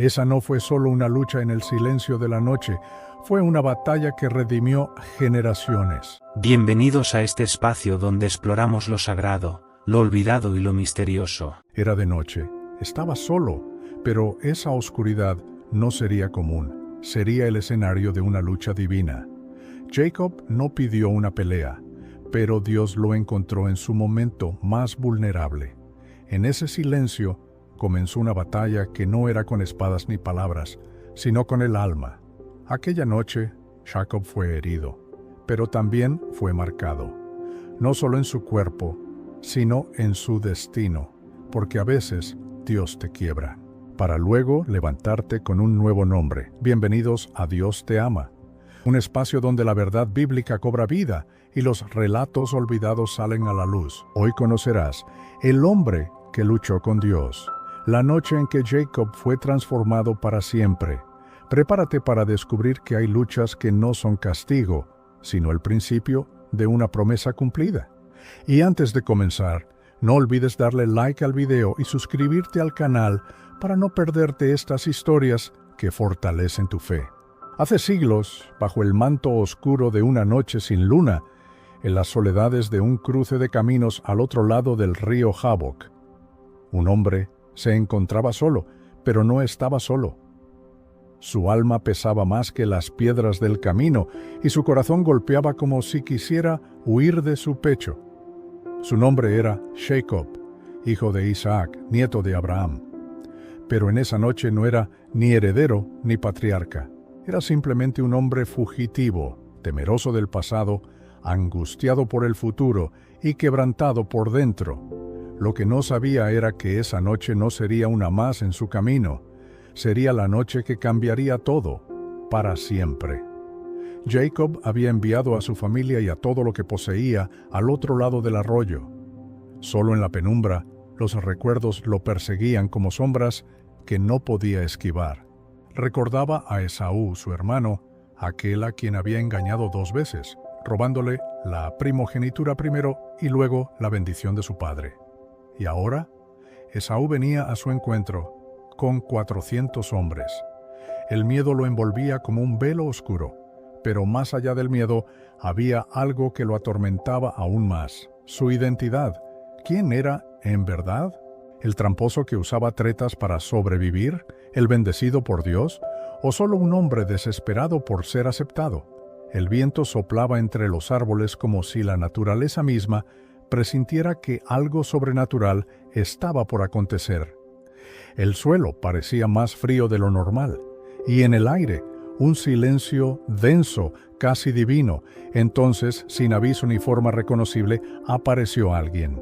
Esa no fue solo una lucha en el silencio de la noche, fue una batalla que redimió generaciones. Bienvenidos a este espacio donde exploramos lo sagrado, lo olvidado y lo misterioso. Era de noche, estaba solo, pero esa oscuridad no sería común, sería el escenario de una lucha divina. Jacob no pidió una pelea, pero Dios lo encontró en su momento más vulnerable. En ese silencio comenzó una batalla que no era con espadas ni palabras, sino con el alma. Aquella noche, Jacob fue herido, pero también fue marcado, no solo en su cuerpo, sino en su destino, porque a veces Dios te quiebra, para luego levantarte con un nuevo nombre. Bienvenidos a Dios te ama, un espacio donde la verdad bíblica cobra vida y los relatos olvidados salen a la luz. Hoy conocerás el hombre que luchó con Dios, la noche en que Jacob fue transformado para siempre. Prepárate para descubrir que hay luchas que no son castigo, sino el principio de una promesa cumplida. Y antes de comenzar, no olvides darle like al video y suscribirte al canal para no perderte estas historias que fortalecen tu fe. Hace siglos, bajo el manto oscuro de una noche sin luna, en las soledades de un cruce de caminos al otro lado del río Jabbok, un hombre se encontraba solo, pero no estaba solo. Su alma pesaba más que las piedras del camino y su corazón golpeaba como si quisiera huir de su pecho. Su nombre era Jacob, hijo de Isaac, nieto de Abraham. Pero en esa noche no era ni heredero ni patriarca. Era simplemente un hombre fugitivo, temeroso del pasado, angustiado por el futuro y quebrantado por dentro. Lo que no sabía era que esa noche no sería una más en su camino. Sería la noche que cambiaría todo, para siempre. Jacob había enviado a su familia y a todo lo que poseía al otro lado del arroyo. Solo en la penumbra, los recuerdos lo perseguían como sombras que no podía esquivar. Recordaba a Esaú, su hermano, aquel a quien había engañado 2 veces, robándole la primogenitura primero y luego la bendición de su padre. Y ahora, Esaú venía a su encuentro con 400 hombres. El miedo lo envolvía como un velo oscuro, pero más allá del miedo había algo que lo atormentaba aún más: su identidad. ¿Quién era en verdad? ¿El tramposo que usaba tretas para sobrevivir? ¿El bendecido por Dios? ¿O solo un hombre desesperado por ser aceptado? El viento soplaba entre los árboles como si la naturaleza misma presintiera que algo sobrenatural estaba por acontecer. El suelo parecía más frío de lo normal, y en el aire un silencio denso, casi divino. Entonces, sin aviso ni forma reconocible, apareció alguien.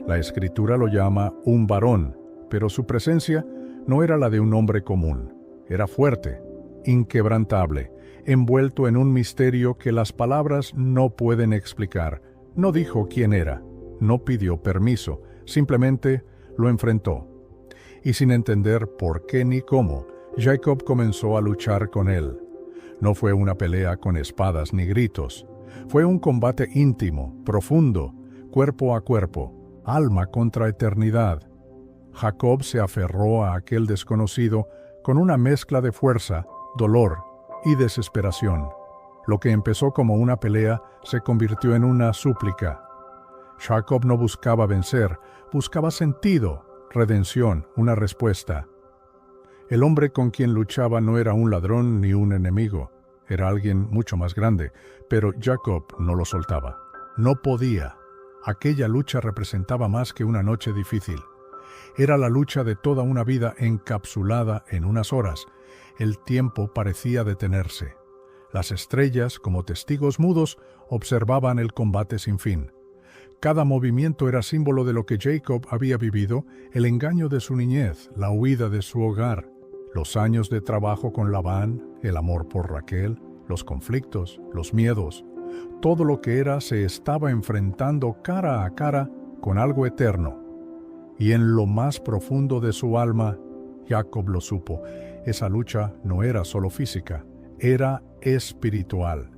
La Escritura lo llama un varón, pero su presencia no era la de un hombre común. Era fuerte, inquebrantable, envuelto en un misterio que las palabras no pueden explicar. No dijo quién era, no pidió permiso, simplemente lo enfrentó. Y sin entender por qué ni cómo, Jacob comenzó a luchar con él. No fue una pelea con espadas ni gritos. Fue un combate íntimo, profundo, cuerpo a cuerpo, alma contra eternidad. Jacob se aferró a aquel desconocido con una mezcla de fuerza, dolor y desesperación. Lo que empezó como una pelea se convirtió en una súplica. Jacob no buscaba vencer, buscaba sentido, redención, una respuesta. El hombre con quien luchaba no era un ladrón ni un enemigo, era alguien mucho más grande, pero Jacob no lo soltaba. No podía. Aquella lucha representaba más que una noche difícil. Era la lucha de toda una vida encapsulada en unas horas. El tiempo parecía detenerse. Las estrellas, como testigos mudos, observaban el combate sin fin. Cada movimiento era símbolo de lo que Jacob había vivido, el engaño de su niñez, la huida de su hogar, los años de trabajo con Labán, el amor por Raquel, los conflictos, los miedos. Todo lo que era se estaba enfrentando cara a cara con algo eterno. Y en lo más profundo de su alma, Jacob lo supo, esa lucha no era solo física, era espiritual.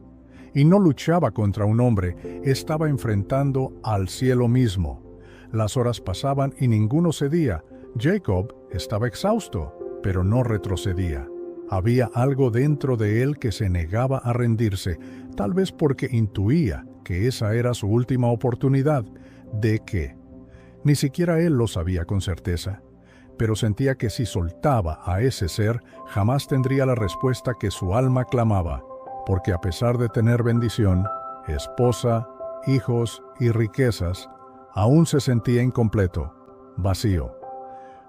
Y no luchaba contra un hombre, estaba enfrentando al cielo mismo. Las horas pasaban y ninguno cedía. Jacob estaba exhausto, pero no retrocedía. Había algo dentro de él que se negaba a rendirse, tal vez porque intuía que esa era su última oportunidad. ¿De qué? Ni siquiera él lo sabía con certeza, pero sentía que si soltaba a ese ser, jamás tendría la respuesta que su alma clamaba, porque a pesar de tener bendición, esposa, hijos y riquezas, aún se sentía incompleto, vacío.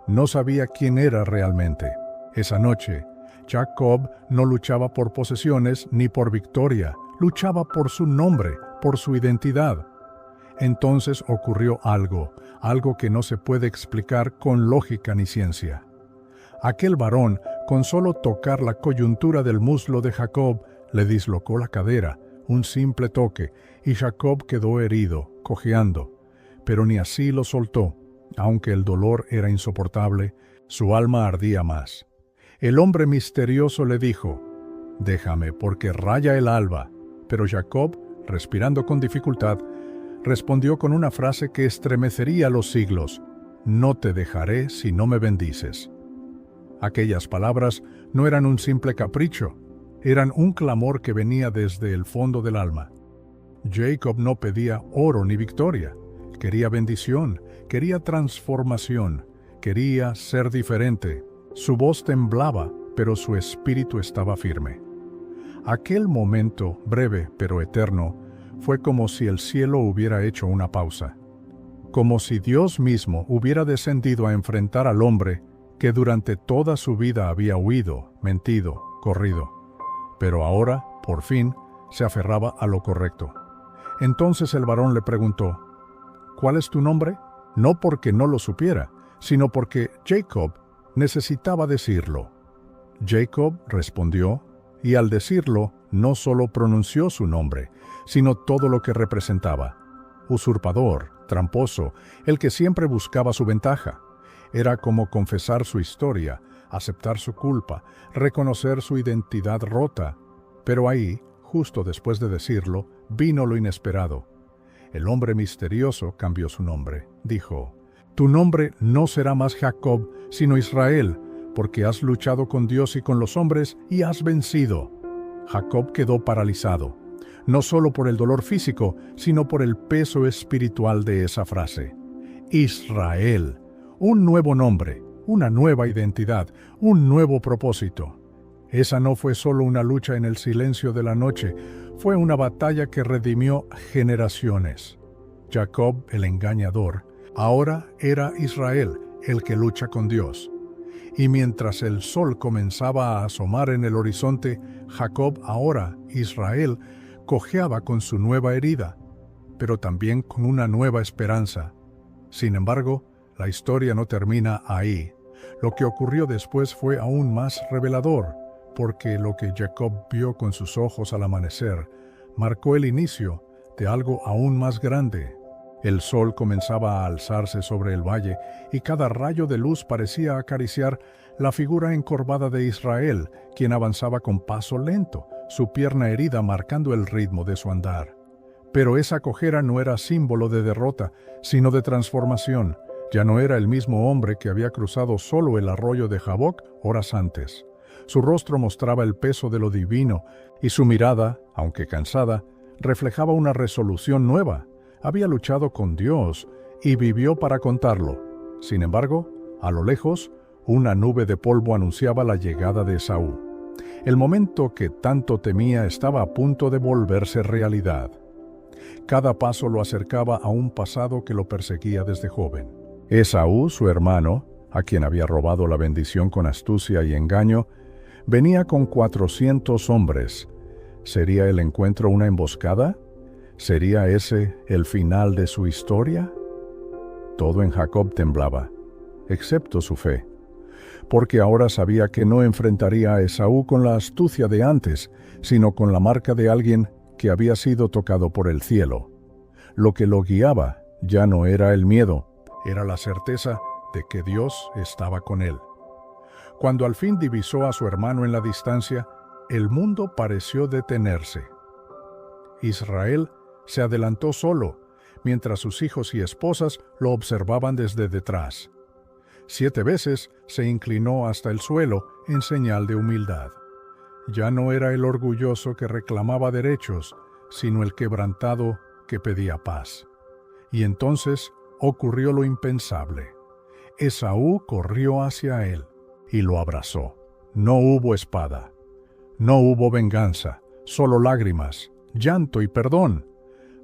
No sabía quién era realmente. Esa noche, Jacob no luchaba por posesiones ni por victoria, luchaba por su nombre, por su identidad. Entonces ocurrió algo que no se puede explicar con lógica ni ciencia. Aquel varón, con solo tocar la coyuntura del muslo de Jacob, le dislocó la cadera, un simple toque, y Jacob quedó herido, cojeando. Pero ni así lo soltó. Aunque el dolor era insoportable, su alma ardía más. El hombre misterioso le dijo: «Déjame, porque raya el alba». Pero Jacob, respirando con dificultad, respondió con una frase que estremecería los siglos: «No te dejaré si no me bendices». Aquellas palabras no eran un simple capricho, eran un clamor que venía desde el fondo del alma. Jacob no pedía oro ni victoria, quería bendición, quería transformación, quería ser diferente. Su voz temblaba, pero su espíritu estaba firme. Aquel momento, breve pero eterno, fue como si el cielo hubiera hecho una pausa, como si Dios mismo hubiera descendido a enfrentar al hombre que durante toda su vida había huido, mentido, corrido. Pero ahora, por fin, se aferraba a lo correcto. Entonces el varón le preguntó: «¿Cuál es tu nombre?». No porque no lo supiera, sino porque Jacob necesitaba decirlo. Jacob respondió, y al decirlo, no solo pronunció su nombre, sino todo lo que representaba. Usurpador, tramposo, el que siempre buscaba su ventaja. Era como confesar su historia, aceptar su culpa, reconocer su identidad rota. Pero ahí, justo después de decirlo, vino lo inesperado. El hombre misterioso cambió su nombre. Dijo: «Tu nombre no será más Jacob, sino Israel, porque has luchado con Dios y con los hombres y has vencido». Jacob quedó paralizado, no solo por el dolor físico, sino por el peso espiritual de esa frase. Israel, un nuevo nombre, una nueva identidad, un nuevo propósito. Esa no fue solo una lucha en el silencio de la noche, fue una batalla que redimió generaciones. Jacob, el engañador, ahora era Israel, el que lucha con Dios. Y mientras el sol comenzaba a asomar en el horizonte, Jacob, ahora Israel, cojeaba con su nueva herida, pero también con una nueva esperanza. Sin embargo, la historia no termina ahí. Lo que ocurrió después fue aún más revelador, porque lo que Jacob vio con sus ojos al amanecer marcó el inicio de algo aún más grande. El sol comenzaba a alzarse sobre el valle y cada rayo de luz parecía acariciar la figura encorvada de Israel, quien avanzaba con paso lento, su pierna herida marcando el ritmo de su andar. Pero esa cojera no era símbolo de derrota, sino de transformación. Ya no era el mismo hombre que había cruzado solo el arroyo de Jaboc horas antes. Su rostro mostraba el peso de lo divino y su mirada, aunque cansada, reflejaba una resolución nueva. Había luchado con Dios y vivió para contarlo. Sin embargo, a lo lejos, una nube de polvo anunciaba la llegada de Esaú. El momento que tanto temía estaba a punto de volverse realidad. Cada paso lo acercaba a un pasado que lo perseguía desde joven. Esaú, su hermano, a quien había robado la bendición con astucia y engaño, venía con 400 hombres. ¿Sería el encuentro una emboscada? ¿Sería ese el final de su historia? Todo en Jacob temblaba, excepto su fe, porque ahora sabía que no enfrentaría a Esaú con la astucia de antes, sino con la marca de alguien que había sido tocado por el cielo. Lo que lo guiaba ya no era el miedo, era la certeza de que Dios estaba con él. Cuando al fin divisó a su hermano en la distancia, el mundo pareció detenerse. Israel se adelantó solo, mientras sus hijos y esposas lo observaban desde detrás. 7 veces se inclinó hasta el suelo en señal de humildad. Ya no era el orgulloso que reclamaba derechos, sino el quebrantado que pedía paz. Y entonces ocurrió lo impensable. Esaú corrió hacia él y lo abrazó. No hubo espada, no hubo venganza, solo lágrimas, llanto y perdón.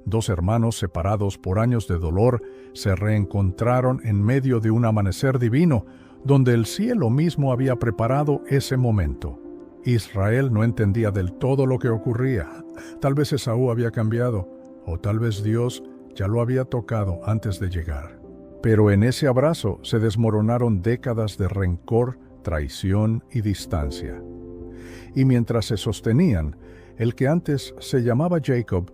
2 hermanos separados por años de dolor se reencontraron en medio de un amanecer divino, donde el cielo mismo había preparado ese momento. Israel no entendía del todo lo que ocurría. Tal vez Esaú había cambiado, o tal vez Dios ya lo había tocado antes de llegar. Pero en ese abrazo se desmoronaron décadas de rencor, traición y distancia. Y mientras se sostenían, el que antes se llamaba Jacob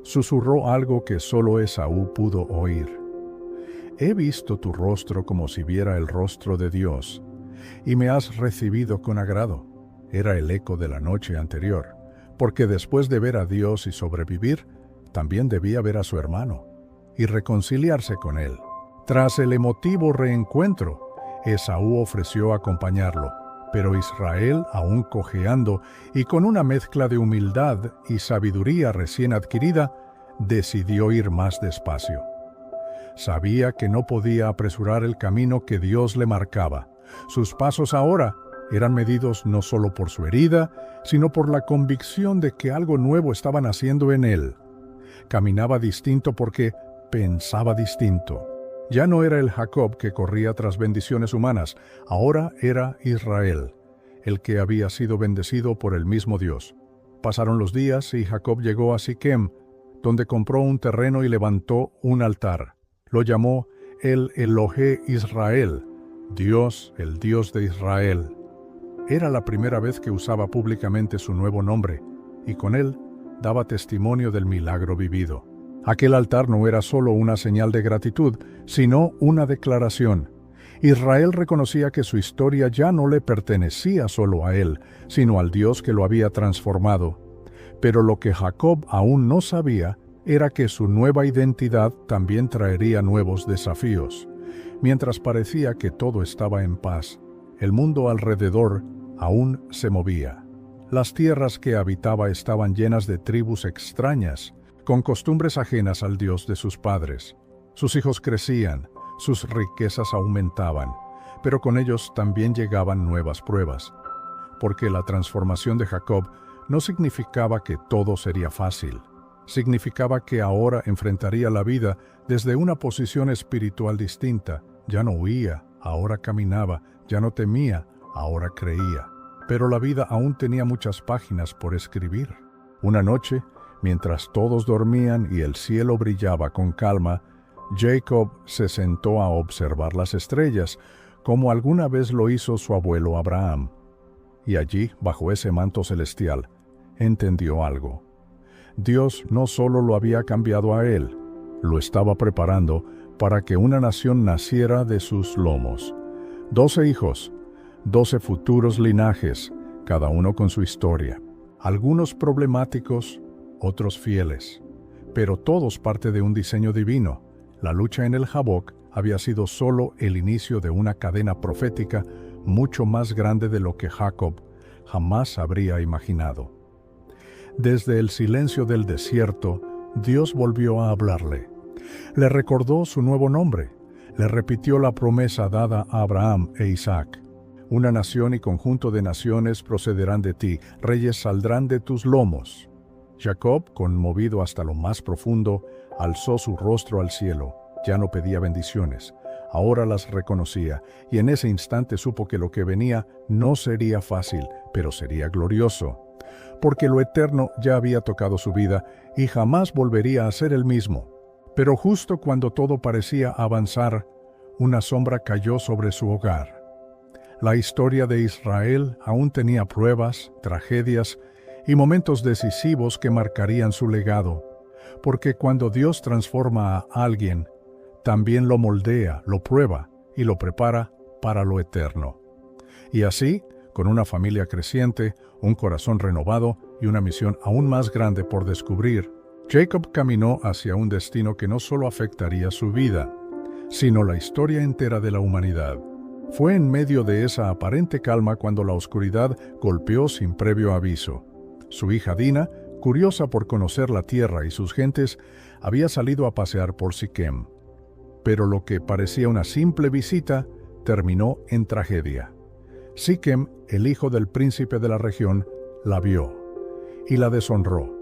susurró algo que solo Esaú pudo oír. He visto tu rostro como si viera el rostro de Dios, y me has recibido con agrado. Era el eco de la noche anterior, porque después de ver a Dios y sobrevivir, también debía ver a su hermano y reconciliarse con él. Tras el emotivo reencuentro, Esaú ofreció acompañarlo, pero Israel, aún cojeando y con una mezcla de humildad y sabiduría recién adquirida, decidió ir más despacio. Sabía que no podía apresurar el camino que Dios le marcaba. Sus pasos ahora eran medidos no solo por su herida, sino por la convicción de que algo nuevo estaba naciendo en él. Caminaba distinto porque pensaba distinto. Ya no era el Jacob que corría tras bendiciones humanas, ahora era Israel, el que había sido bendecido por el mismo Dios. Pasaron los días y Jacob llegó a Siquem, donde compró un terreno y levantó un altar. Lo llamó el Elohe Israel, Dios, el Dios de Israel. Era la primera vez que usaba públicamente su nuevo nombre, y con él daba testimonio del milagro vivido. Aquel altar no era solo una señal de gratitud, sino una declaración. Israel reconocía que su historia ya no le pertenecía solo a él, sino al Dios que lo había transformado. Pero lo que Jacob aún no sabía era que su nueva identidad también traería nuevos desafíos. Mientras parecía que todo estaba en paz, el mundo alrededor aún se movía. Las tierras que habitaba estaban llenas de tribus extrañas, con costumbres ajenas al Dios de sus padres. Sus hijos crecían, sus riquezas aumentaban, pero con ellos también llegaban nuevas pruebas, porque la transformación de Jacob no significaba que todo sería fácil. Significaba que ahora enfrentaría la vida desde una posición espiritual distinta. Ya no huía, ahora caminaba, ya no temía, ahora creía. Pero la vida aún tenía muchas páginas por escribir. Una noche, mientras todos dormían y el cielo brillaba con calma, Jacob se sentó a observar las estrellas, como alguna vez lo hizo su abuelo Abraham. Y allí, bajo ese manto celestial, entendió algo. Dios no solo lo había cambiado a él, lo estaba preparando para que una nación naciera de sus lomos. 12 hijos, 12 futuros linajes, cada uno con su historia. Algunos problemáticos, otros fieles, pero todos parte de un diseño divino. La lucha en el Jaboc había sido solo el inicio de una cadena profética mucho más grande de lo que Jacob jamás habría imaginado. Desde el silencio del desierto, Dios volvió a hablarle. Le recordó su nuevo nombre, le repitió la promesa dada a Abraham e Isaac. Una nación y conjunto de naciones procederán de ti, reyes saldrán de tus lomos. Jacob, conmovido hasta lo más profundo, alzó su rostro al cielo. Ya no pedía bendiciones, ahora las reconocía, y en ese instante supo que lo que venía no sería fácil, pero sería glorioso, porque lo eterno ya había tocado su vida y jamás volvería a ser el mismo. Pero justo cuando todo parecía avanzar, una sombra cayó sobre su hogar. La historia de Israel aún tenía pruebas, tragedias y momentos decisivos que marcarían su legado, porque cuando Dios transforma a alguien, también lo moldea, lo prueba y lo prepara para lo eterno. Y así, con una familia creciente, un corazón renovado y una misión aún más grande por descubrir, Jacob caminó hacia un destino que no solo afectaría su vida, sino la historia entera de la humanidad. Fue en medio de esa aparente calma cuando la oscuridad golpeó sin previo aviso. Su hija Dina, curiosa por conocer la tierra y sus gentes, había salido a pasear por Siquem. Pero lo que parecía una simple visita terminó en tragedia. Siquem, el hijo del príncipe de la región, la vio y la deshonró.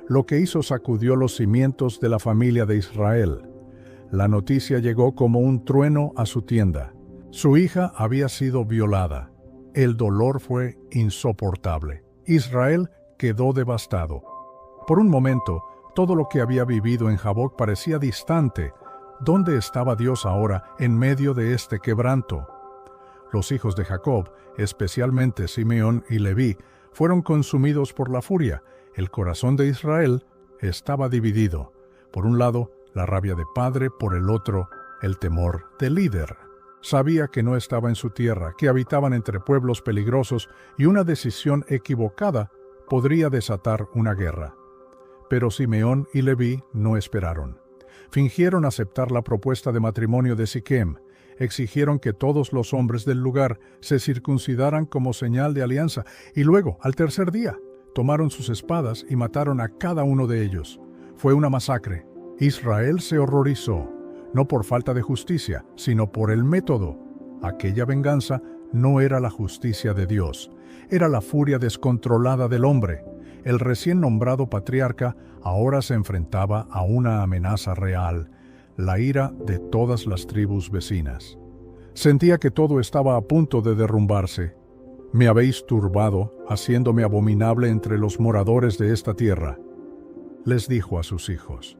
Lo que hizo sacudió los cimientos de la familia de Israel. La noticia llegó como un trueno a su tienda. Su hija había sido violada. El dolor fue insoportable. Israel quedó devastado. Por un momento, todo lo que había vivido en Jaboc parecía distante. ¿Dónde estaba Dios ahora en medio de este quebranto? Los hijos de Jacob, especialmente Simeón y Leví, fueron consumidos por la furia. El corazón de Israel estaba dividido. Por un lado, la rabia de padre, por el otro, el temor de líder. Sabía que no estaba en su tierra, que habitaban entre pueblos peligrosos y una decisión equivocada podría desatar una guerra. Pero Simeón y Leví no esperaron. Fingieron aceptar la propuesta de matrimonio de Siquem. Exigieron que todos los hombres del lugar se circuncidaran como señal de alianza y luego, al tercer día, tomaron sus espadas y mataron a cada uno de ellos. Fue una masacre. Israel se horrorizó, no por falta de justicia, sino por el método. Aquella venganza no era la justicia de Dios, era la furia descontrolada del hombre. El recién nombrado patriarca ahora se enfrentaba a una amenaza real, la ira de todas las tribus vecinas. Sentía que todo estaba a punto de derrumbarse. Me habéis turbado, haciéndome abominable entre los moradores de esta tierra, les dijo a sus hijos.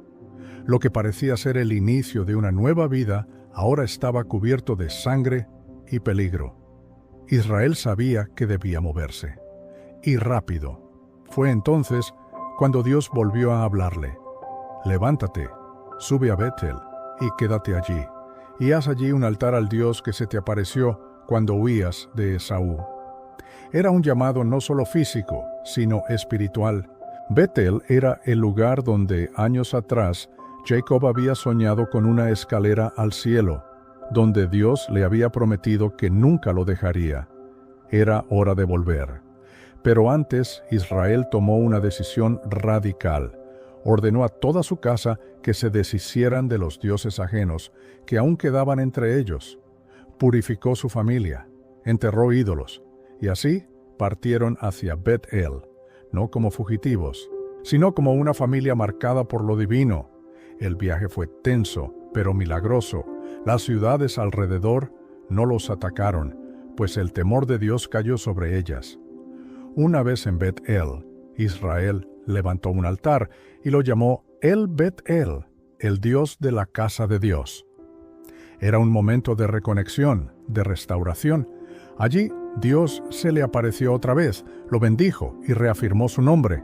Lo que parecía ser el inicio de una nueva vida, ahora estaba cubierto de sangre y peligro. Israel sabía que debía moverse. Y rápido. Fue entonces cuando Dios volvió a hablarle. Levántate, sube a Betel y quédate allí, y haz allí un altar al Dios que se te apareció cuando huías de Esaú. Era un llamado no solo físico, sino espiritual. Betel era el lugar donde, años atrás, Jacob había soñado con una escalera al cielo, donde Dios le había prometido que nunca lo dejaría. Era hora de volver. Pero antes, Israel tomó una decisión radical. Ordenó a toda su casa que se deshicieran de los dioses ajenos, que aún quedaban entre ellos. Purificó su familia, enterró ídolos, y así partieron hacia Bet-El, no como fugitivos, sino como una familia marcada por lo divino. El viaje fue tenso, pero milagroso. Las ciudades alrededor no los atacaron, pues el temor de Dios cayó sobre ellas. Una vez en Bet-El, Israel levantó un altar y lo llamó El Bet-El, el Dios de la casa de Dios. Era un momento de reconexión, de restauración. Allí Dios se le apareció otra vez, lo bendijo y reafirmó su nombre.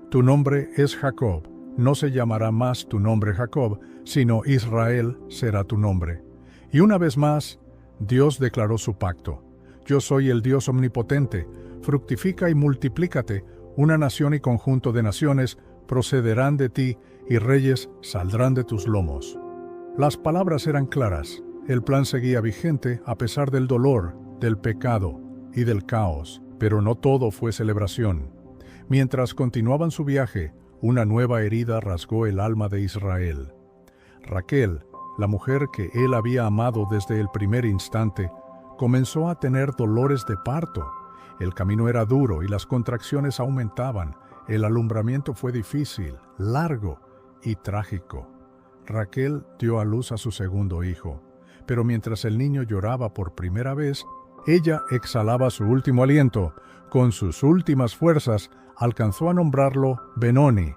Tu nombre es Jacob, no se llamará más tu nombre Jacob, sino Israel será tu nombre. Y una vez más, Dios declaró su pacto. Yo soy el Dios omnipotente, fructifica y multiplícate, una nación y conjunto de naciones procederán de ti y reyes saldrán de tus lomos. Las palabras eran claras, el plan seguía vigente a pesar del dolor, del pecado y del caos, pero no todo fue celebración. Mientras continuaban su viaje, una nueva herida rasgó el alma de Israel. Raquel, la mujer que él había amado desde el primer instante, comenzó a tener dolores de parto. El camino era duro y las contracciones aumentaban. El alumbramiento fue difícil, largo y trágico. Raquel dio a luz a su segundo hijo, pero mientras el niño lloraba por primera vez, ella exhalaba su último aliento. Con sus últimas fuerzas, alcanzó a nombrarlo Benoni,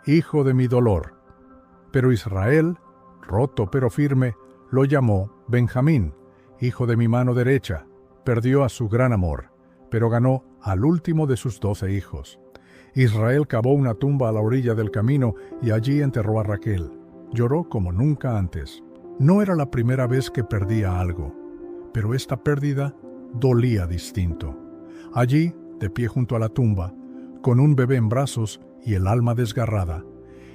hijo de mi dolor. Pero Israel, roto pero firme, lo llamó Benjamín, hijo de mi mano derecha. Perdió a su gran amor, pero ganó al último de sus 12 hijos. Israel cavó una tumba a la orilla del camino y allí enterró a Raquel. Lloró como nunca antes. No era la primera vez que perdía algo, pero esta pérdida dolía distinto. Allí, de pie junto a la tumba, con un bebé en brazos y el alma desgarrada,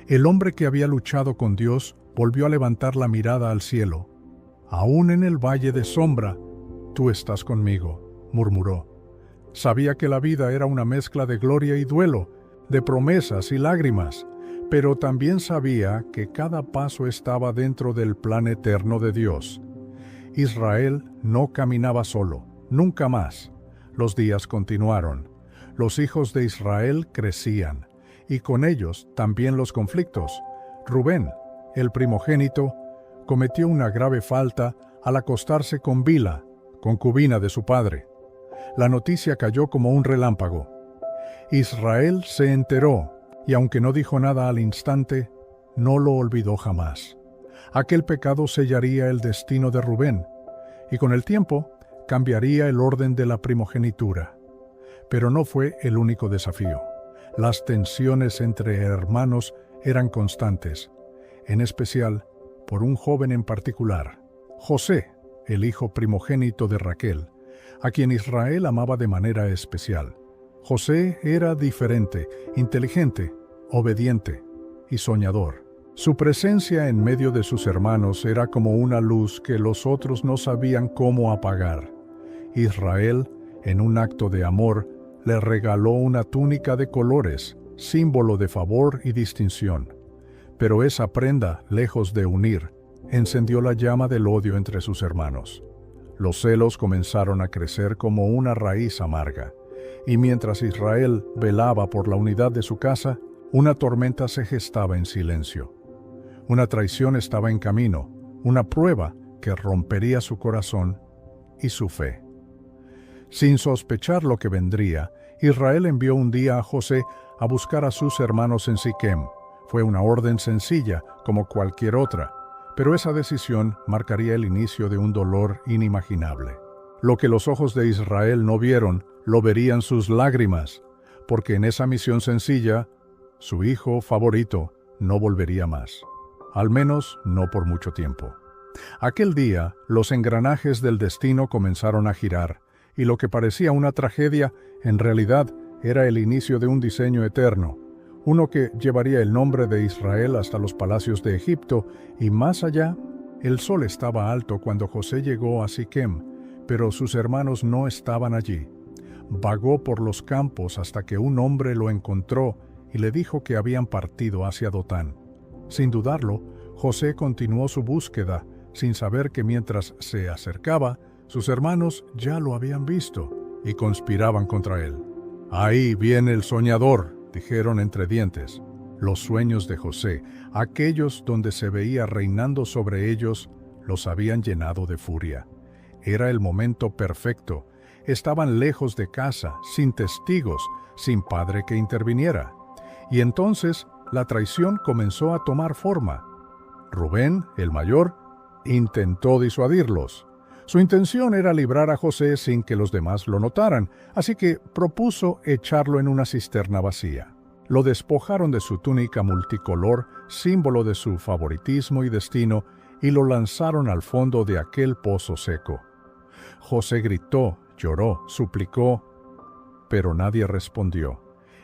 el hombre que había luchado con Dios volvió a levantar la mirada al cielo. Aún en el valle de sombra, Tú estás conmigo, murmuró. Sabía que la vida era una mezcla de gloria y duelo, de promesas y lágrimas, pero también sabía que cada paso estaba dentro del plan eterno de Dios. Israel no caminaba solo, nunca más. Los días continuaron. Los hijos de Israel crecían, y con ellos también los conflictos. Rubén, el primogénito, cometió una grave falta al acostarse con Bila, concubina de su padre. La noticia cayó como un relámpago. Israel se enteró, y aunque no dijo nada al instante, no lo olvidó jamás. Aquel pecado sellaría el destino de Rubén, y con el tiempo cambiaría el orden de la primogenitura. Pero no fue el único desafío. Las tensiones entre hermanos eran constantes, en especial por un joven en particular, José, el hijo primogénito de Raquel, a quien Israel amaba de manera especial. José era diferente, inteligente, obediente y soñador. Su presencia en medio de sus hermanos era como una luz que los otros no sabían cómo apagar. Israel, en un acto de amor, le regaló una túnica de colores, símbolo de favor y distinción. Pero esa prenda, lejos de unir, encendió la llama del odio entre sus hermanos. Los celos comenzaron a crecer como una raíz amarga, y mientras Israel velaba por la unidad de su casa, una tormenta se gestaba en silencio. Una traición estaba en camino, una prueba que rompería su corazón y su fe. Sin sospechar lo que vendría, Israel envió un día a José a buscar a sus hermanos en Siquem. Fue una orden sencilla, como cualquier otra, pero esa decisión marcaría el inicio de un dolor inimaginable. Lo que los ojos de Israel no vieron, lo verían sus lágrimas, porque en esa misión sencilla, su hijo favorito no volvería más. Al menos no por mucho tiempo. Aquel día, los engranajes del destino comenzaron a girar, y lo que parecía una tragedia, en realidad era el inicio de un diseño eterno, uno que llevaría el nombre de Israel hasta los palacios de Egipto, y más allá. El sol estaba alto cuando José llegó a Siquem, pero sus hermanos no estaban allí. Vagó por los campos hasta que un hombre lo encontró y le dijo que habían partido hacia Dotán. Sin dudarlo, José continuó su búsqueda, sin saber que mientras se acercaba, sus hermanos ya lo habían visto y conspiraban contra él. «Ahí viene el soñador», dijeron entre dientes. Los sueños de José, aquellos donde se veía reinando sobre ellos, los habían llenado de furia. Era el momento perfecto. Estaban lejos de casa, sin testigos, sin padre que interviniera. Y entonces la traición comenzó a tomar forma. Rubén, el mayor, intentó disuadirlos. Su intención era librar a José sin que los demás lo notaran, así que propuso echarlo en una cisterna vacía. Lo despojaron de su túnica multicolor, símbolo de su favoritismo y destino, y lo lanzaron al fondo de aquel pozo seco. José gritó, lloró, suplicó, pero nadie respondió.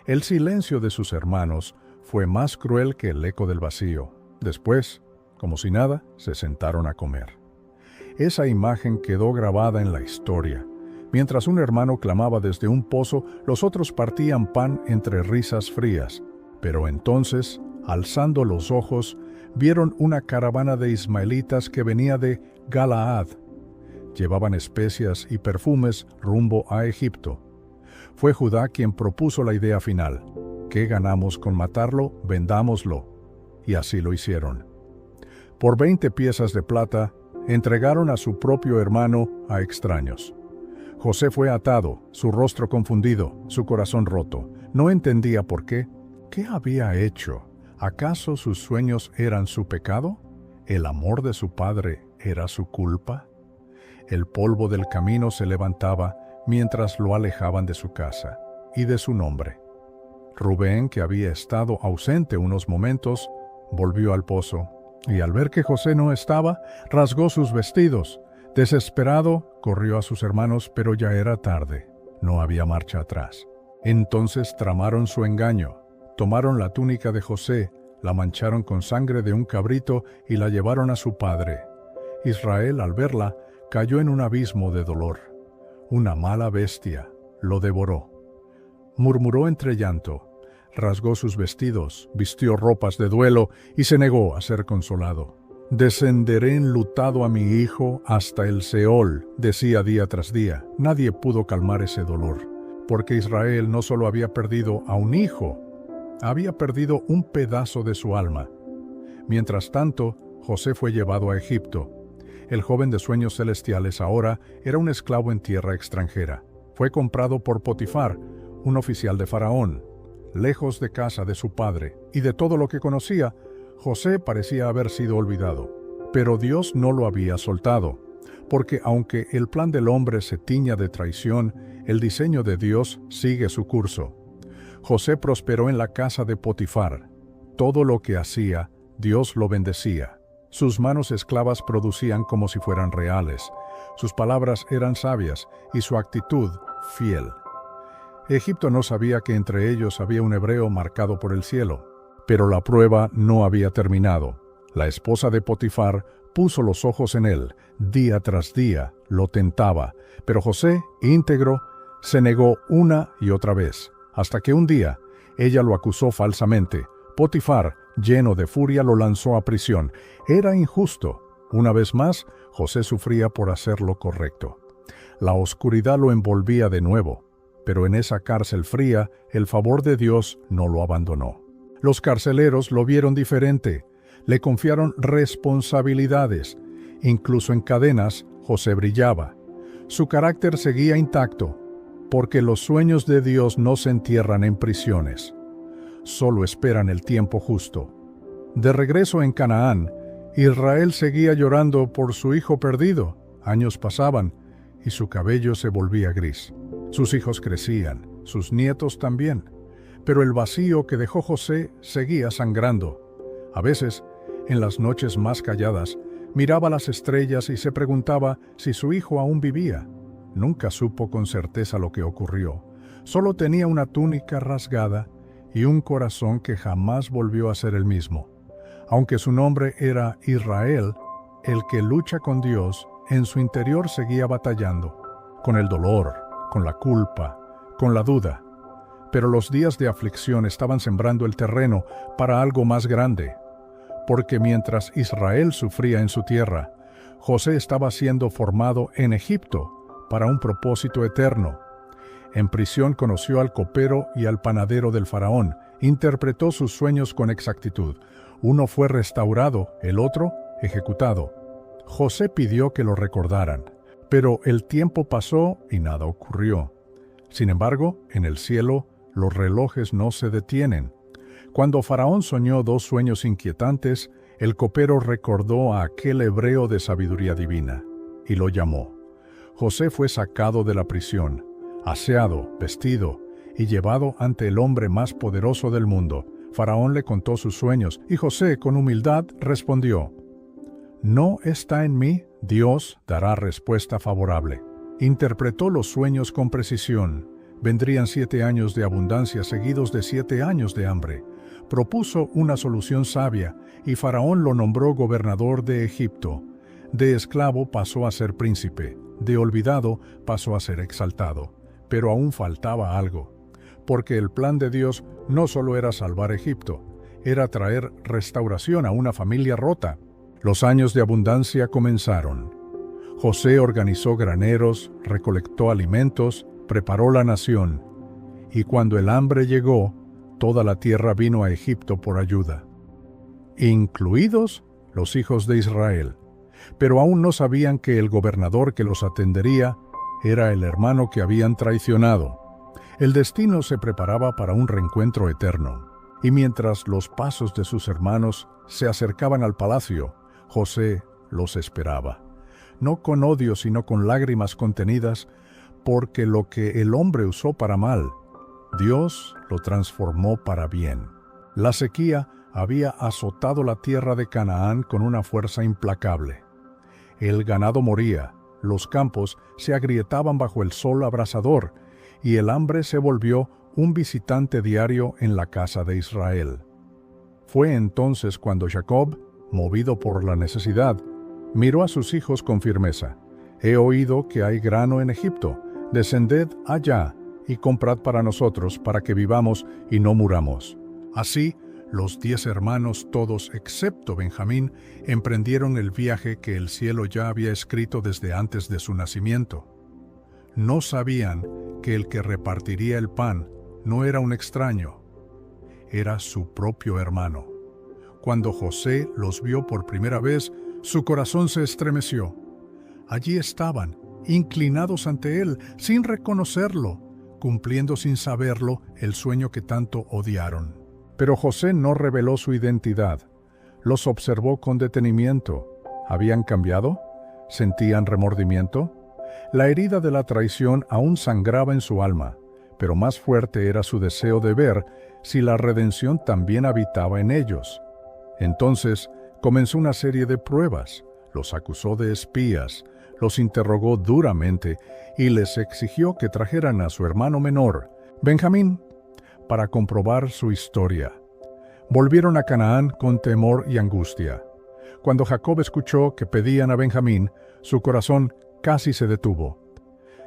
El silencio de sus hermanos fue más cruel que el eco del vacío. Después, como si nada, se sentaron a comer. Esa imagen quedó grabada en la historia. Mientras un hermano clamaba desde un pozo, los otros partían pan entre risas frías. Pero entonces, alzando los ojos, vieron una caravana de ismaelitas que venía de Galaad. Llevaban especias y perfumes rumbo a Egipto. Fue Judá quien propuso la idea final. ¿Qué ganamos con matarlo? Vendámoslo. Y así lo hicieron. Por 20 piezas de plata, entregaron a su propio hermano a extraños. José fue atado, su rostro confundido, su corazón roto. No entendía por qué. ¿Qué había hecho? ¿Acaso sus sueños eran su pecado? ¿El amor de su padre era su culpa? El polvo del camino se levantaba mientras lo alejaban de su casa y de su nombre. Rubén, que había estado ausente unos momentos, volvió al pozo, y al ver que José no estaba, rasgó sus vestidos. Desesperado, corrió a sus hermanos, pero ya era tarde. No había marcha atrás. Entonces tramaron su engaño. Tomaron la túnica de José, la mancharon con sangre de un cabrito y la llevaron a su padre. Israel, al verla, cayó en un abismo de dolor. Una mala bestia lo devoró. Murmuró entre llanto, rasgó sus vestidos, vistió ropas de duelo y se negó a ser consolado. Descenderé enlutado a mi hijo hasta el Seol, decía día tras día. Nadie pudo calmar ese dolor, porque Israel no solo había perdido a un hijo, había perdido un pedazo de su alma. Mientras tanto, José fue llevado a Egipto. El joven de sueños celestiales ahora era un esclavo en tierra extranjera. Fue comprado por Potifar, un oficial de Faraón. Lejos de casa de su padre y de todo lo que conocía, José parecía haber sido olvidado. Pero Dios no lo había soltado, porque aunque el plan del hombre se tiña de traición, el diseño de Dios sigue su curso. José prosperó en la casa de Potifar. Todo lo que hacía, Dios lo bendecía. Sus manos esclavas producían como si fueran reales. Sus palabras eran sabias y su actitud fiel. Egipto no sabía que entre ellos había un hebreo marcado por el cielo. Pero la prueba no había terminado. La esposa de Potifar puso los ojos en él. Día tras día lo tentaba. Pero José, íntegro, se negó una y otra vez. Hasta que un día, ella lo acusó falsamente. Potifar, lleno de furia, lo lanzó a prisión. Era injusto. Una vez más, José sufría por hacer lo correcto. La oscuridad lo envolvía de nuevo, pero en esa cárcel fría, el favor de Dios no lo abandonó. Los carceleros lo vieron diferente. Le confiaron responsabilidades. Incluso en cadenas, José brillaba. Su carácter seguía intacto, porque los sueños de Dios no se entierran en prisiones. Solo esperan el tiempo justo. De regreso en Canaán, Israel seguía llorando por su hijo perdido. Años pasaban y su cabello se volvía gris. Sus hijos crecían, sus nietos también. Pero el vacío que dejó José seguía sangrando. A veces, en las noches más calladas, miraba las estrellas y se preguntaba si su hijo aún vivía. Nunca supo con certeza lo que ocurrió. Solo tenía una túnica rasgada y un corazón que jamás volvió a ser el mismo. Aunque su nombre era Israel, el que lucha con Dios, en su interior seguía batallando, con el dolor, con la culpa, con la duda. Pero los días de aflicción estaban sembrando el terreno para algo más grande, porque mientras Israel sufría en su tierra, José estaba siendo formado en Egipto para un propósito eterno. En prisión conoció al copero y al panadero del faraón, interpretó sus sueños con exactitud. Uno fue restaurado, el otro ejecutado. José pidió que lo recordaran, pero el tiempo pasó y nada ocurrió. Sin embargo, en el cielo, los relojes no se detienen. Cuando Faraón soñó dos sueños inquietantes, el copero recordó a aquel hebreo de sabiduría divina y lo llamó. José fue sacado de la prisión, aseado, vestido y llevado ante el hombre más poderoso del mundo. Faraón le contó sus sueños y José, con humildad, respondió: «No está en mí, Dios dará respuesta favorable». Interpretó los sueños con precisión. Vendrían 7 años de abundancia seguidos de 7 años de hambre. Propuso una solución sabia y Faraón lo nombró gobernador de Egipto. De esclavo pasó a ser príncipe, de olvidado pasó a ser exaltado. Pero aún faltaba algo, porque el plan de Dios no solo era salvar Egipto, era traer restauración a una familia rota. Los años de abundancia comenzaron. José organizó graneros, recolectó alimentos, preparó la nación, y cuando el hambre llegó, toda la tierra vino a Egipto por ayuda, incluidos los hijos de Israel. Pero aún no sabían que el gobernador que los atendería era el hermano que habían traicionado. El destino se preparaba para un reencuentro eterno, y mientras los pasos de sus hermanos se acercaban al palacio, José los esperaba, no con odio sino con lágrimas contenidas, porque lo que el hombre usó para mal, Dios lo transformó para bien. La sequía había azotado la tierra de Canaán con una fuerza implacable. El ganado moría, los campos se agrietaban bajo el sol abrasador, y el hambre se volvió un visitante diario en la casa de Israel. Fue entonces cuando Jacob, movido por la necesidad, miró a sus hijos con firmeza. He oído que hay grano en Egipto. Descended allá y comprad para nosotros, para que vivamos y no muramos. Así, los 10 hermanos, todos excepto Benjamín, emprendieron el viaje que el cielo ya había escrito desde antes de su nacimiento. No sabían que el que repartiría el pan no era un extraño, era su propio hermano. Cuando José los vio por primera vez, su corazón se estremeció. Allí estaban, inclinados ante él, sin reconocerlo, cumpliendo sin saberlo el sueño que tanto odiaron. Pero José no reveló su identidad. Los observó con detenimiento. ¿Habían cambiado? ¿Sentían remordimiento? La herida de la traición aún sangraba en su alma, pero más fuerte era su deseo de ver si la redención también habitaba en ellos. Entonces comenzó una serie de pruebas. Los acusó de espías, los interrogó duramente y les exigió que trajeran a su hermano menor, Benjamín, para comprobar su historia. Volvieron a Canaán con temor y angustia. Cuando Jacob escuchó que pedían a Benjamín, su corazón casi se detuvo.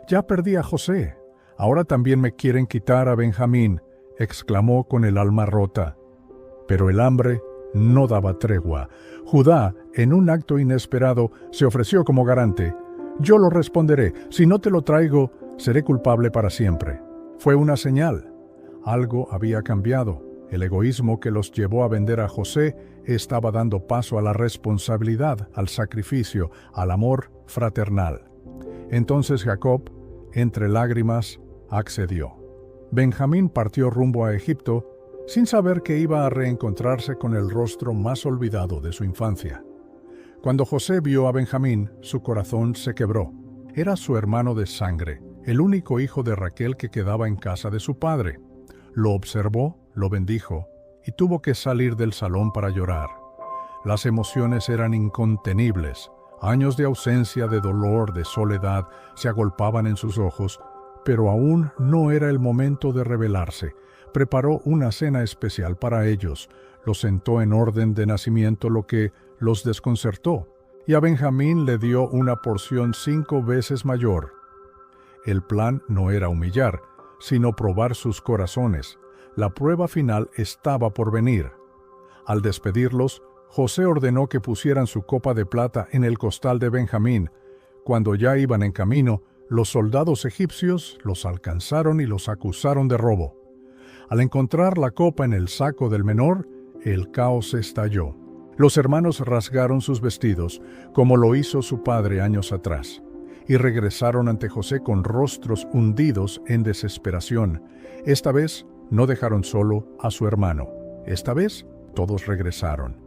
«Ya perdí a José, ahora también me quieren quitar a Benjamín», exclamó con el alma rota. Pero el hambre no daba tregua. Judá, en un acto inesperado, se ofreció como garante. «Yo lo responderé, si no te lo traigo, seré culpable para siempre». Fue una señal. Algo había cambiado. El egoísmo que los llevó a vender a José estaba dando paso a la responsabilidad, al sacrificio, al amor fraternal. Entonces Jacob, entre lágrimas, accedió. Benjamín partió rumbo a Egipto sin saber que iba a reencontrarse con el rostro más olvidado de su infancia. Cuando José vio a Benjamín, su corazón se quebró. Era su hermano de sangre, el único hijo de Raquel que quedaba en casa de su padre. Lo observó, lo bendijo, y tuvo que salir del salón para llorar. Las emociones eran incontenibles. Años de ausencia, de dolor, de soledad, se agolpaban en sus ojos, pero aún no era el momento de rebelarse. Preparó una cena especial para ellos, los sentó en orden de nacimiento, lo que los desconcertó, y a Benjamín le dio una porción 5 veces mayor. El plan no era humillar, sino probar sus corazones. La prueba final estaba por venir. Al despedirlos, José ordenó que pusieran su copa de plata en el costal de Benjamín. Cuando ya iban en camino, los soldados egipcios los alcanzaron y los acusaron de robo. Al encontrar la copa en el saco del menor, el caos estalló. Los hermanos rasgaron sus vestidos, como lo hizo su padre años atrás, y regresaron ante José con rostros hundidos en desesperación. Esta vez no dejaron solo a su hermano. Esta vez todos regresaron.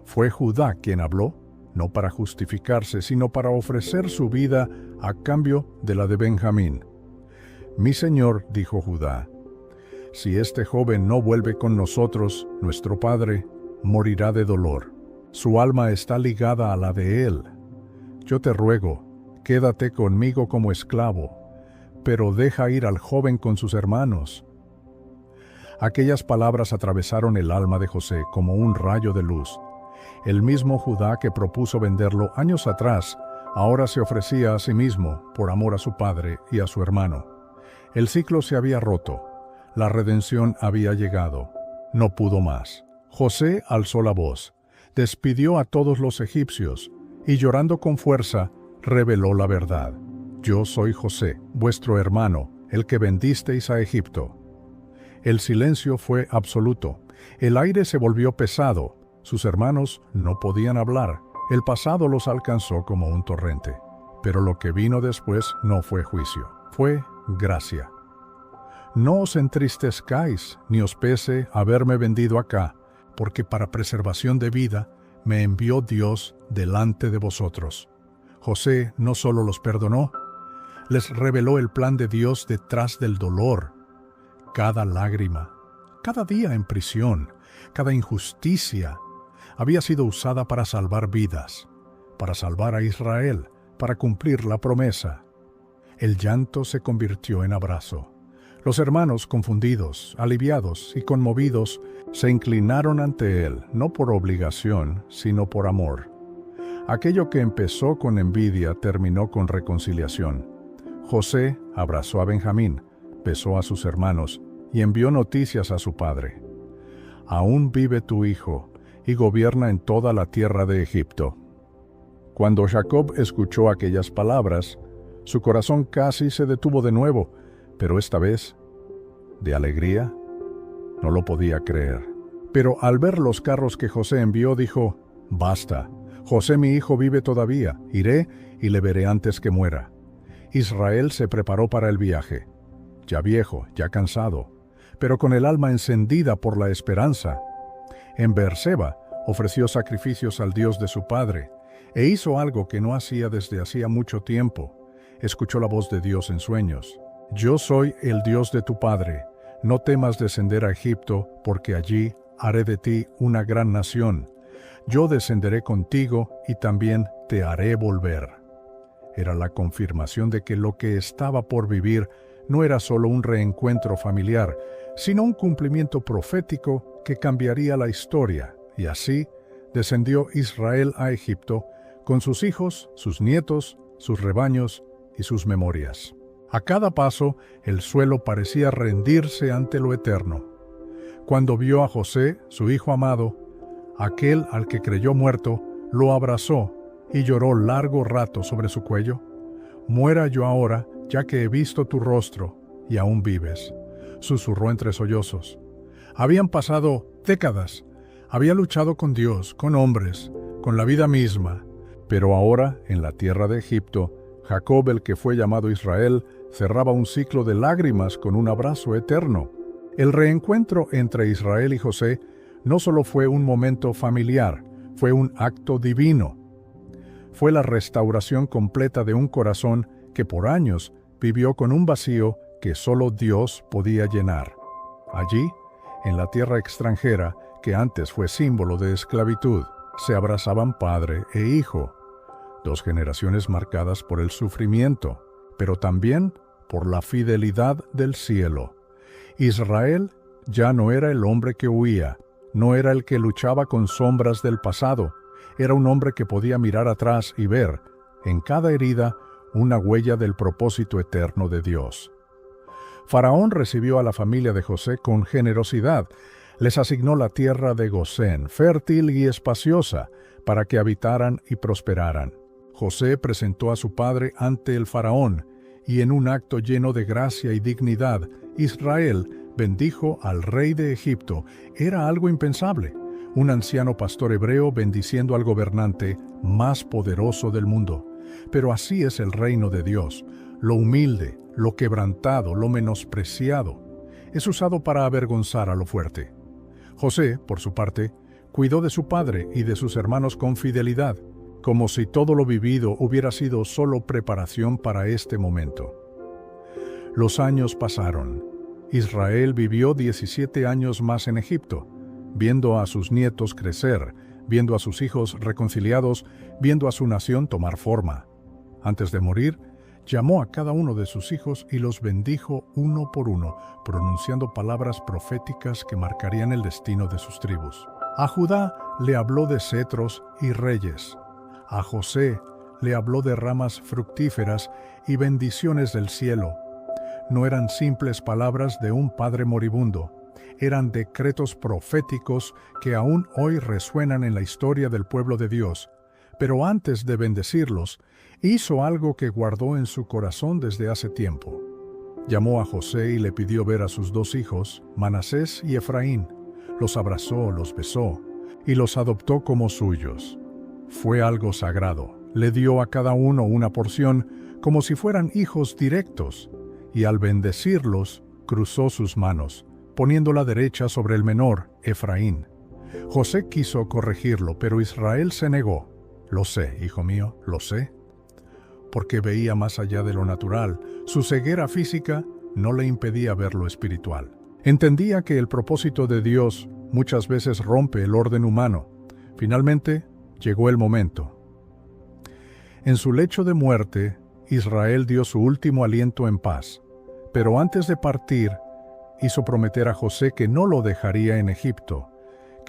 Fue Judá quien habló, no para justificarse, sino para ofrecer su vida a cambio de la de Benjamín. «Mi señor», dijo Judá, «si este joven no vuelve con nosotros, nuestro padre morirá de dolor. Su alma está ligada a la de él. Yo te ruego, quédate conmigo como esclavo, pero deja ir al joven con sus hermanos». Aquellas palabras atravesaron el alma de José como un rayo de luz. El mismo Judá que propuso venderlo años atrás, ahora se ofrecía a sí mismo por amor a su padre y a su hermano. El ciclo se había roto. La redención había llegado. No pudo más. José alzó la voz, despidió a todos los egipcios y llorando con fuerza, reveló la verdad. «Yo soy José, vuestro hermano, el que vendisteis a Egipto». El silencio fue absoluto. El aire se volvió pesado. Sus hermanos no podían hablar. El pasado los alcanzó como un torrente. Pero lo que vino después no fue juicio, fue gracia. «No os entristezcáis, ni os pese haberme vendido acá, porque para preservación de vida me envió Dios delante de vosotros». José no solo los perdonó, les reveló el plan de Dios detrás del dolor. Cada lágrima, cada día en prisión, cada injusticia, había sido usada para salvar vidas, para salvar a Israel, para cumplir la promesa. El llanto se convirtió en abrazo. Los hermanos, confundidos, aliviados y conmovidos, se inclinaron ante él, no por obligación, sino por amor. Aquello que empezó con envidia terminó con reconciliación. José abrazó a Benjamín, besó a sus hermanos y envió noticias a su padre. Aún vive tu hijo y gobierna en toda la tierra de Egipto. Cuando Jacob escuchó aquellas palabras, su corazón casi se detuvo de nuevo, pero esta vez, de alegría, no lo podía creer. Pero al ver los carros que José envió, dijo: «Basta, José mi hijo vive todavía, iré y le veré antes que muera». Israel se preparó para el viaje, ya viejo, ya cansado, pero con el alma encendida por la esperanza. En Beerseba ofreció sacrificios al Dios de su padre, e hizo algo que no hacía desde hacía mucho tiempo. Escuchó la voz de Dios en sueños: «Yo soy el Dios de tu padre, no temas descender a Egipto, porque allí haré de ti una gran nación. Yo descenderé contigo y también te haré volver». Era la confirmación de que lo que estaba por vivir no era solo un reencuentro familiar, sino un cumplimiento profético que cambiaría la historia, y así descendió Israel a Egipto, con sus hijos, sus nietos, sus rebaños y sus memorias. A cada paso, el suelo parecía rendirse ante lo eterno. Cuando vio a José, su hijo amado, aquel al que creyó muerto, lo abrazó y lloró largo rato sobre su cuello. «Muera yo ahora, ya que he visto tu rostro, y aún vives», susurró entre sollozos. Habían pasado décadas. Había luchado con Dios, con hombres, con la vida misma. Pero ahora, en la tierra de Egipto, Jacob, el que fue llamado Israel, cerraba un ciclo de lágrimas con un abrazo eterno. El reencuentro entre Israel y José no solo fue un momento familiar, fue un acto divino. Fue la restauración completa de un corazón que por años vivió con un vacío que solo Dios podía llenar. Allí, en la tierra extranjera, que antes fue símbolo de esclavitud, se abrazaban padre e hijo, dos generaciones marcadas por el sufrimiento, pero también por la fidelidad del cielo. Israel ya no era el hombre que huía, no era el que luchaba con sombras del pasado, era un hombre que podía mirar atrás y ver, en cada herida, una huella del propósito eterno de Dios. Faraón recibió a la familia de José con generosidad. Les asignó la tierra de Gosén, fértil y espaciosa, para que habitaran y prosperaran. José presentó a su padre ante el faraón, y en un acto lleno de gracia y dignidad, Israel bendijo al rey de Egipto. Era algo impensable. Un anciano pastor hebreo bendiciendo al gobernante más poderoso del mundo. Pero así es el reino de Dios. Lo humilde, lo quebrantado, lo menospreciado, es usado para avergonzar a lo fuerte. José, por su parte, cuidó de su padre y de sus hermanos con fidelidad, como si todo lo vivido hubiera sido solo preparación para este momento. Los años pasaron. Israel vivió 17 años más en Egipto, viendo a sus nietos crecer, viendo a sus hijos reconciliados, viendo a su nación tomar forma. Antes de morir, llamó a cada uno de sus hijos y los bendijo uno por uno, pronunciando palabras proféticas que marcarían el destino de sus tribus. A Judá le habló de cetros y reyes. A José le habló de ramas fructíferas y bendiciones del cielo. No eran simples palabras de un padre moribundo, eran decretos proféticos que aún hoy resuenan en la historia del pueblo de Dios. Pero antes de bendecirlos, hizo algo que guardó en su corazón desde hace tiempo. Llamó a José y le pidió ver a sus dos hijos, Manasés y Efraín. Los abrazó, los besó y los adoptó como suyos. Fue algo sagrado. Le dio a cada uno una porción como si fueran hijos directos, y al bendecirlos, cruzó sus manos, poniendo la derecha sobre el menor, Efraín. José quiso corregirlo, pero Israel se negó. «Lo sé, hijo mío, lo sé», porque veía más allá de lo natural. Su ceguera física no le impedía ver lo espiritual. Entendía que el propósito de Dios muchas veces rompe el orden humano. Finalmente, llegó el momento. En su lecho de muerte, Israel dio su último aliento en paz, pero antes de partir, hizo prometer a José que no lo dejaría en Egipto,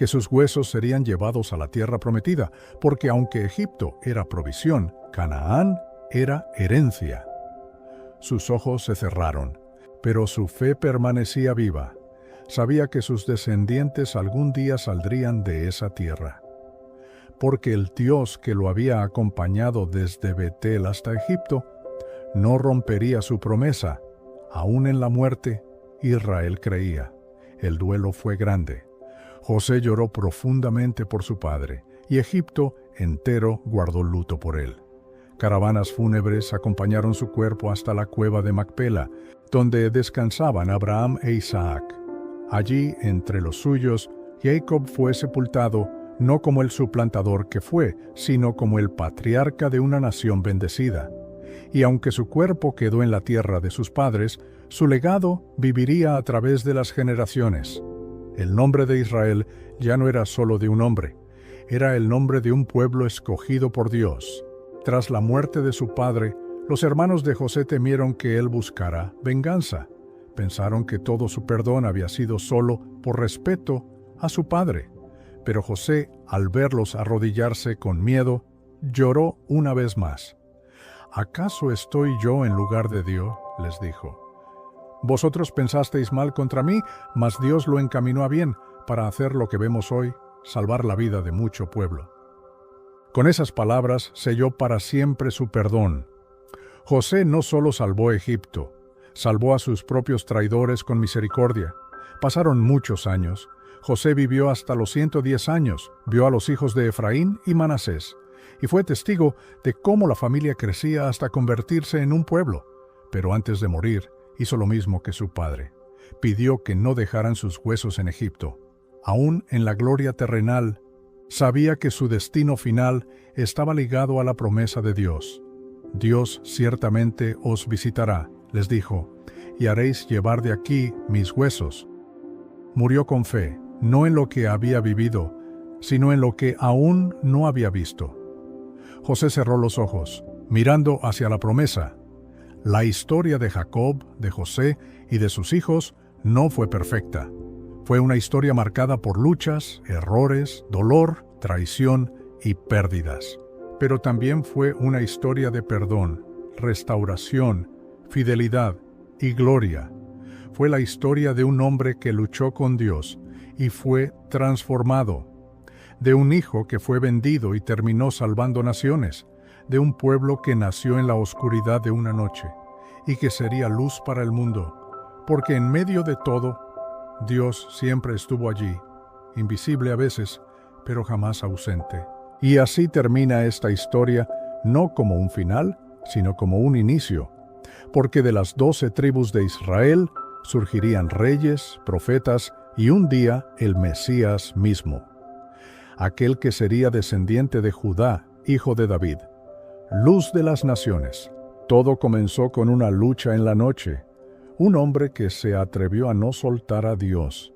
que sus huesos serían llevados a la tierra prometida, porque aunque Egipto era provisión, Canaán era herencia. Sus ojos se cerraron, pero su fe permanecía viva. Sabía que sus descendientes algún día saldrían de esa tierra. Porque el Dios que lo había acompañado desde Betel hasta Egipto no rompería su promesa. Aún en la muerte, Israel creía. El duelo fue grande. José lloró profundamente por su padre, y Egipto entero guardó luto por él. Caravanas fúnebres acompañaron su cuerpo hasta la cueva de Macpela, donde descansaban Abraham e Isaac. Allí, entre los suyos, Jacob fue sepultado, no como el suplantador que fue, sino como el patriarca de una nación bendecida. Y aunque su cuerpo quedó en la tierra de sus padres, su legado viviría a través de las generaciones. El nombre de Israel ya no era solo de un hombre, era el nombre de un pueblo escogido por Dios. Tras la muerte de su padre, los hermanos de José temieron que él buscara venganza. Pensaron que todo su perdón había sido solo por respeto a su padre. Pero José, al verlos arrodillarse con miedo, lloró una vez más. ¿Acaso estoy yo en lugar de Dios?, les dijo. Vosotros pensasteis mal contra mí, mas Dios lo encaminó a bien para hacer lo que vemos hoy, salvar la vida de mucho pueblo. Con esas palabras selló para siempre su perdón. José no solo salvó Egipto, salvó a sus propios traidores con misericordia. Pasaron muchos años. José vivió hasta los 110 años, vio a los hijos de Efraín y Manasés, y fue testigo de cómo la familia crecía hasta convertirse en un pueblo. Pero antes de morir, hizo lo mismo que su padre. Pidió que no dejaran sus huesos en Egipto. Aún en la gloria terrenal, sabía que su destino final estaba ligado a la promesa de Dios. Dios ciertamente os visitará, les dijo, y haréis llevar de aquí mis huesos. Murió con fe, no en lo que había vivido, sino en lo que aún no había visto. José cerró los ojos, mirando hacia la promesa. La historia de Jacob, de José y de sus hijos no fue perfecta. Fue una historia marcada por luchas, errores, dolor, traición y pérdidas. Pero también fue una historia de perdón, restauración, fidelidad y gloria. Fue la historia de un hombre que luchó con Dios y fue transformado, de un hijo que fue vendido y terminó salvando naciones, de un pueblo que nació en la oscuridad de una noche y que sería luz para el mundo, porque en medio de todo, Dios siempre estuvo allí, invisible a veces, pero jamás ausente. Y así termina esta historia, no como un final, sino como un inicio, porque de las 12 tribus de Israel surgirían reyes, profetas y un día el Mesías mismo, aquel que sería descendiente de Judá, hijo de David. Luz de las naciones. Todo comenzó con una lucha en la noche, un hombre que se atrevió a no soltar a Dios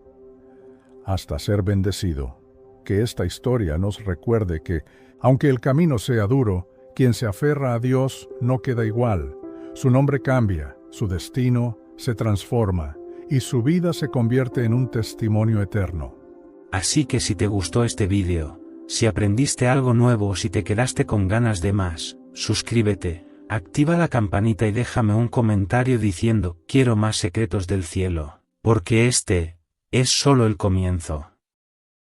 hasta ser bendecido. Que esta historia nos recuerde que, aunque el camino sea duro, quien se aferra a Dios no queda igual. Su nombre cambia, su destino se transforma y su vida se convierte en un testimonio eterno. Así que si te gustó este vídeo, si aprendiste algo nuevo o si te quedaste con ganas de más, suscríbete, activa la campanita y déjame un comentario diciendo: quiero más secretos del cielo, porque este es solo el comienzo.